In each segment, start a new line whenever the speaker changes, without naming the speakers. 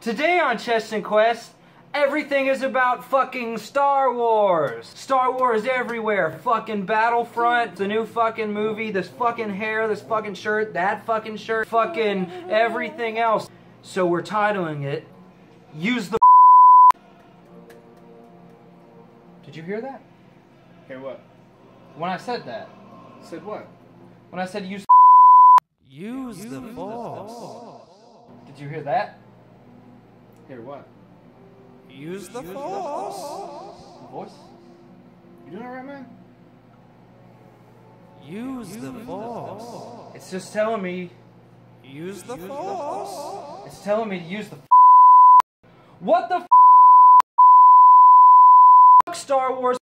Today on Chest and Quest, everything is about fucking Star Wars. Star Wars everywhere. Fucking Battlefront, the new fucking movie, this fucking hair, this fucking shirt, that fucking shirt, fucking everything else. So we're titling it, Use the Did you hear that?
Hear what?
When I said that.
Said what?
When I said use the Force. Did you hear that?
Hear what?
Use the Force. The voice?
You doing alright, man?
Use the Force. It's just telling me use the Force. It's telling me to use the What the Star Wars.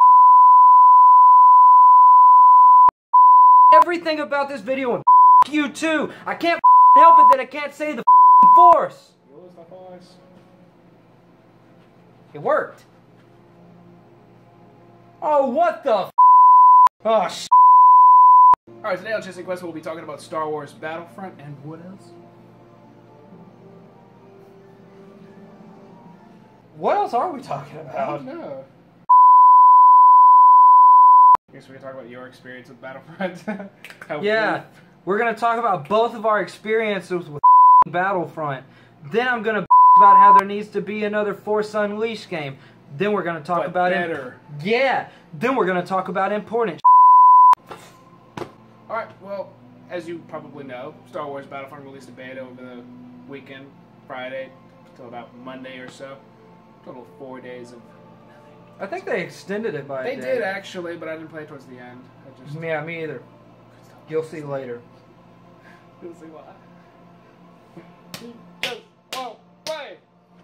Everything about this video and you too. I can't help it that I can't say the Force.
Use the Force.
It worked. Oh, what the Oh, sh.
Alright, today on Chess and Quest we'll be talking about Star Wars Battlefront and what else?
What else are we talking
I
about?
don't know. I guess we can talk about your experience with Battlefront.
Yeah, we're going to talk about both of our experiences with Battlefront. Then I'm going to about how there needs to be another Force Unleashed game. Then we're going to talk about
better.
Yeah, then we're going to talk about important
Alright, well, as you probably know, Star Wars Battlefront released a beta over the weekend, Friday, till about Monday or so. Total of 4 days of...
I think they extended it by a
They
day.
did actually, but I didn't play towards the end. I just...
Yeah, me either. You'll see later.
You'll see why.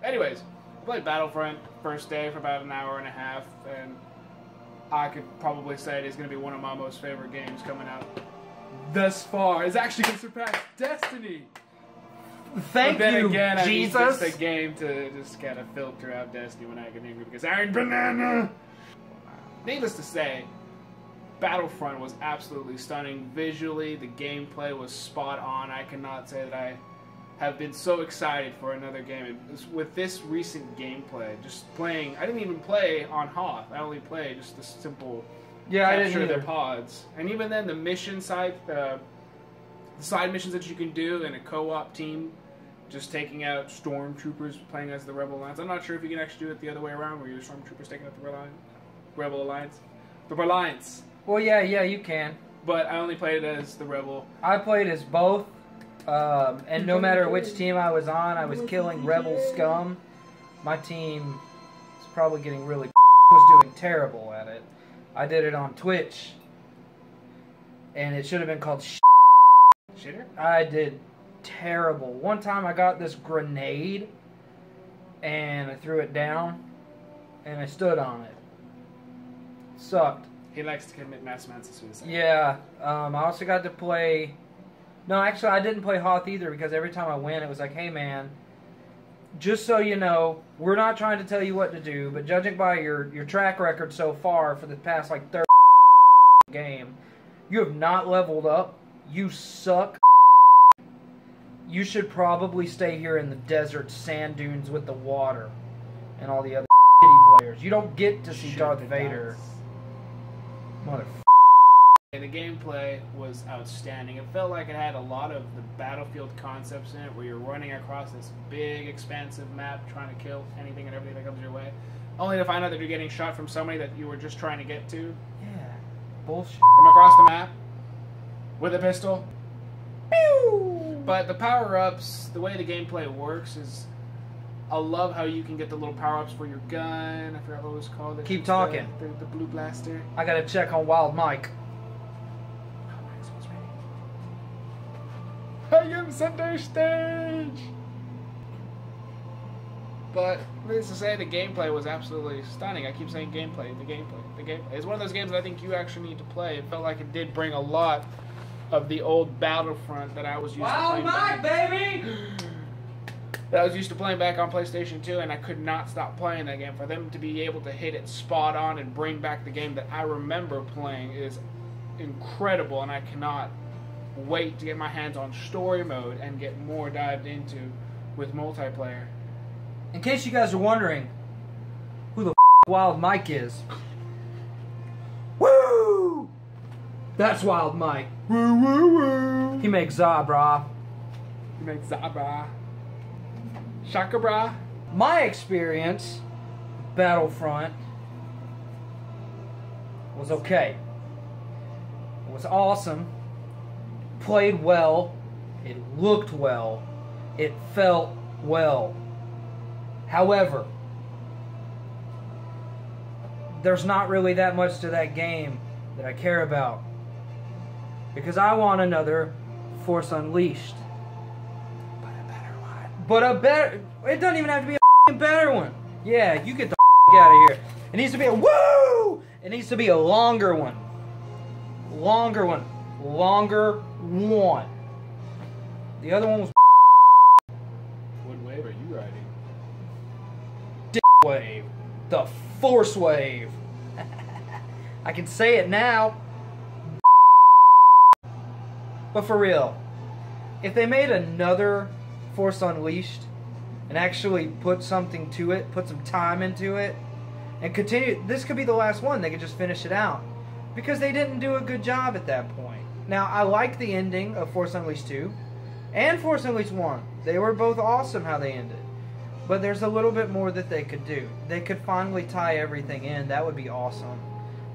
Anyways, I played Battlefront first day for about an hour and a half, and I could probably say it is going to be one of my most favorite games coming out thus far. It's actually going to surpass Destiny.
Thank
but then
you,
again, I mean,
Jesus.
it's just a game to just kind of filter out Destiny when I get angry because Iron Banana. Needless to say, Battlefront was absolutely stunning visually. The gameplay was spot on. I cannot say that I have been so excited for another game. With this recent gameplay, just playing, I didn't even play on Hoth. I only played just the simple capture the pods. And even then, the mission side, the side missions that you can do in a co-op team, just taking out stormtroopers playing as the Rebel Alliance. I'm not sure if you can actually do it the other way around, where you're stormtroopers taking out the Rebel Alliance. The Alliance.
Well, yeah, you can.
But I only played it as the Rebel.
I played as both. And no matter which team I was on, I was killing rebel scum. My team was probably getting really was doing terrible at it. I did it on Twitch, and it should have been called
Shitter?
I did terrible. One time I got this grenade, and I threw it down, and I stood on it. Sucked.
He likes to commit mass amounts of suicide.
Yeah, I also got to play... No, actually, I didn't play Hoth either because every time I went, it was like, hey, man, just so you know, we're not trying to tell you what to do, but judging by your track record so far for the past, like, 30 game, you have not leveled up. You suck. You should probably stay here in the desert sand dunes with the water and all the other players. You don't get to see Darth Vader. Motherfucker.
The gameplay was outstanding. It felt like it had a lot of the Battlefield concepts in it, where you're running across this big, expansive map trying to kill anything and everything that comes your way, only to find out that you're getting shot from somebody that you were just trying to get to.
Yeah. Bullshit.
From across the map with a pistol. Pew! But the power-ups, the way the gameplay works is... I love how you can get the little power-ups for your gun. I forgot what it was called.
Keep talking.
The blue blaster.
I gotta check on Wild Mike.
I am center stage! But, needless to say, the gameplay was absolutely stunning. I keep saying gameplay, the gameplay. It's one of those games that I think you actually need to play. It felt like it did bring a lot of the old Battlefront that I was used to playing.
Wild Mike, baby!
That I was used to playing back on PlayStation 2, and I could not stop playing that game. For them to be able to hit it spot on and bring back the game that I remember playing is incredible, and I cannot wait to get my hands on story mode and get more dived into with multiplayer.
In case you guys are wondering who the Wild Mike is. Woo! That's Wild Mike.
Woo woo woo.
He makes Zabra.
You make Zabra. Shaka bra.
My experience, Battlefront, was okay. It was awesome. Played well. It looked well. It felt well. However, there's not really that much to that game that I care about. Because I want another Force Unleashed.
But a better one.
But a better... It doesn't even have to be a better one. Yeah, you get the out of here. It needs to be a woo! It needs to be a longer one. Longer one. Longer one. The other one was
What wave are you riding?
wave. The Force wave. I can say it now. But for real, if they made another Force Unleashed and actually put something to it, put some time into it, and continue, this could be the last one. They could just finish it out. Because they didn't do a good job at that point. Now, I like the ending of Force Unleashed 2 and Force Unleashed 1. They were both awesome how they ended. But there's a little bit more that they could do. They could finally tie everything in. That would be awesome.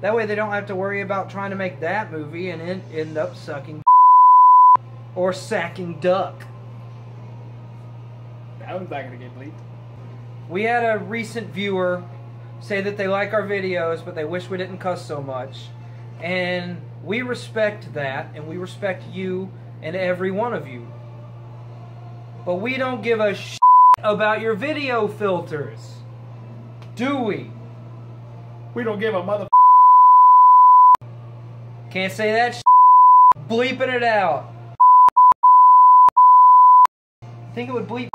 That way they don't have to worry about trying to make that movie and end up sucking or sacking duck.
That one's not gonna get bleeped.
We had a recent viewer say that they like our videos, but they wish we didn't cuss so much. And we respect that, and we respect you and every one of you. But we don't give a shit about your video filters. Do we?
We don't give a mother.
Can't say that shit. Bleeping it out. Think it would bleep?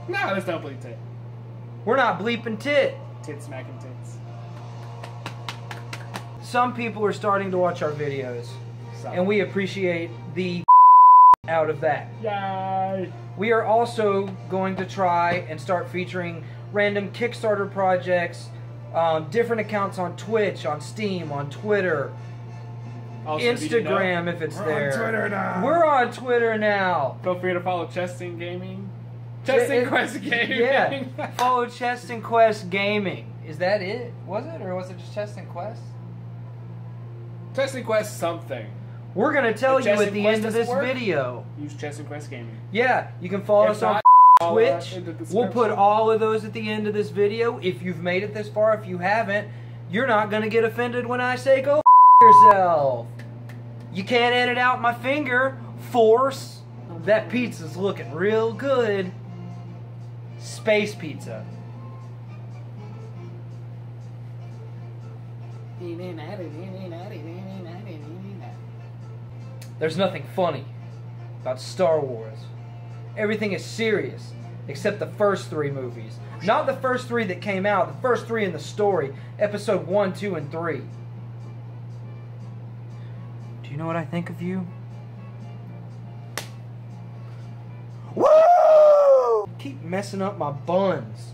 No, let's not bleep tit.
We're not bleeping tit.
Tit smacking tits.
Some people are starting to watch our videos,
So.
and we appreciate the out of that.
Yay!
We are also going to try and start featuring random Kickstarter projects, different accounts on Twitch, on Steam, on Twitter,
Also, did you know,
Instagram if it's
we're
there.
on Twitter now.
We're on Twitter now.
Feel free to follow Chesting Gaming. Chesting Quest Gaming.
Yeah. Follow Chest and Quest Gaming. Is that it? Was it? Or was it just Chest and Quest?
Chesting Quest something.
We're going to tell
If
you
Chest
at
and
the
Quest
end of
doesn't
this
work,
video.
Use Chesting Quest Gaming.
Yeah, you can follow
If
us on
not,
Twitch.
in the
We'll put
description.
all of those at the end of this video. If you've made it this far, if you haven't, you're not going to get offended when I say go yourself. You can't edit out my finger. Force. That pizza's looking real good. Space pizza. There's nothing funny about Star Wars. Everything is serious, except the first 3 movies. Not the first 3 that came out, the first 3 in the story. Episode 1, 2, and 3. Do you know what I think of you? Woo! Keep messing up my buns.